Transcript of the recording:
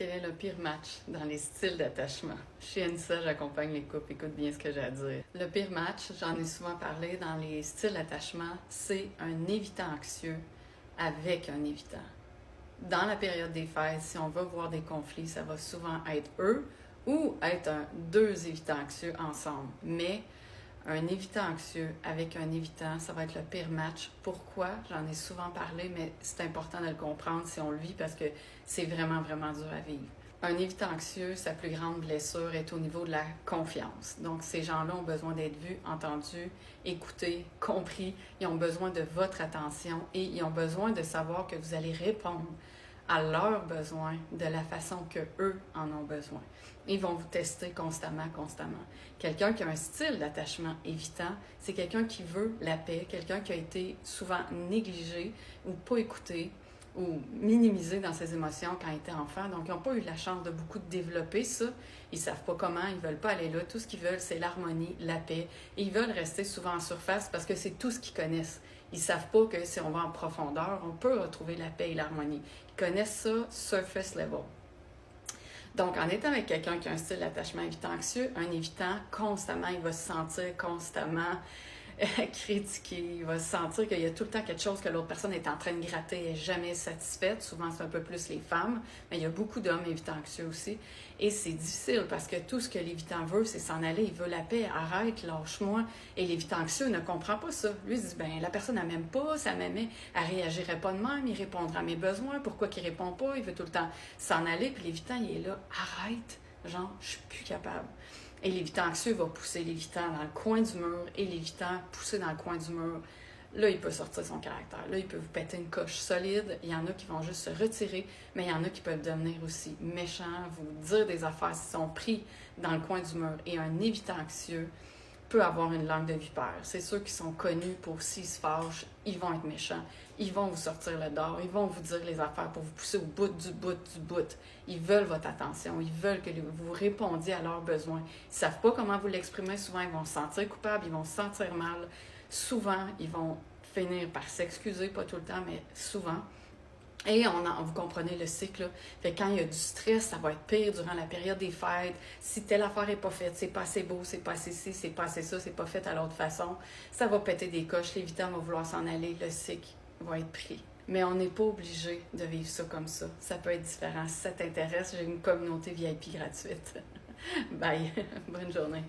Quel est le pire match dans les styles d'attachement? Je suis Anissa, j'accompagne les couples, écoute bien ce que j'ai à dire. Le pire match, j'en ai souvent parlé dans les styles d'attachement, c'est un évitant anxieux avec un évitant. Dans la période des fêtes, si on veut voir des conflits, ça va souvent être eux ou être deux évitants anxieux ensemble. Mais un évitant anxieux avec un évitant, ça va être le pire match. Pourquoi? J'en ai souvent parlé, mais c'est important de le comprendre si on le vit parce que c'est vraiment, vraiment dur à vivre. Un évitant anxieux, sa plus grande blessure est au niveau de la confiance. Donc, ces gens-là ont besoin d'être vus, entendus, écoutés, compris. Ils ont besoin de votre attention et ils ont besoin de savoir que vous allez répondre à leurs besoins de la façon que eux en ont besoin. Ils vont vous tester constamment. Quelqu'un qui a un style d'attachement évitant, c'est quelqu'un qui veut la paix, quelqu'un qui a été souvent négligé ou pas écouté ou minimisé dans ses émotions quand il était enfant. Donc, ils n'ont pas eu la chance de beaucoup développer ça. Ils ne savent pas comment, ils ne veulent pas aller là. Tout ce qu'ils veulent, c'est l'harmonie, la paix. Et ils veulent rester souvent en surface parce que c'est tout ce qu'ils connaissent. Ils ne savent pas que si on va en profondeur, on peut retrouver la paix et l'harmonie. Ils connaissent ça surface level. Donc, en étant avec quelqu'un qui a un style d'attachement évitant anxieux, un évitant, constamment, il va se sentir constamment critiqué, il va se sentir qu'il y a tout le temps quelque chose que l'autre personne est en train de gratter et n'est jamais satisfaite. Souvent, c'est un peu plus les femmes, mais il y a beaucoup d'hommes évitants anxieux aussi. Et c'est difficile parce que tout ce que l'évitant veut, c'est s'en aller. Il veut la paix, arrête, lâche-moi. Et l'évitant anxieux ne comprend pas ça. Lui, il se dit, ben la personne ne m'aime pas, ça m'aimait, elle ne réagirait pas de même, il répondra à mes besoins. Pourquoi qu'il ne répond pas? Il veut tout le temps s'en aller. Puis l'évitant, il est là, arrête, genre, je suis plus capable. Et l'évitant anxieux va pousser l'évitant dans le coin du mur et l'évitant poussé dans le coin du mur. Là, il peut sortir son caractère. Là, il peut vous péter une coche solide. Il y en a qui vont juste se retirer, mais il y en a qui peuvent devenir aussi méchants, vous dire des affaires s'ils sont pris dans le coin du mur. Et un évitant anxieux peut avoir une langue de vipère. C'est ceux qui sont connus pour s'ils se fâchent, ils vont être méchants. Ils vont vous sortir le dard, ils vont vous dire les affaires pour vous pousser au bout du bout du bout. Ils veulent votre attention, ils veulent que vous répondiez à leurs besoins. Ils ne savent pas comment vous l'exprimer. Souvent, ils vont se sentir coupables, ils vont se sentir mal. Souvent, ils vont finir par s'excuser, pas tout le temps, mais souvent. Et vous comprenez le cycle. Fait que quand il y a du stress, ça va être pire durant la période des fêtes. Si telle affaire n'est pas faite, c'est pas assez beau, c'est pas assez ci, c'est pas assez ça, c'est pas fait à l'autre façon, ça va péter des coches, l'évitant va vouloir s'en aller, le cycle va être pris. Mais on n'est pas obligé de vivre ça comme ça. Ça peut être différent. Si ça t'intéresse, j'ai une communauté VIP gratuite. Bye. Bonne journée.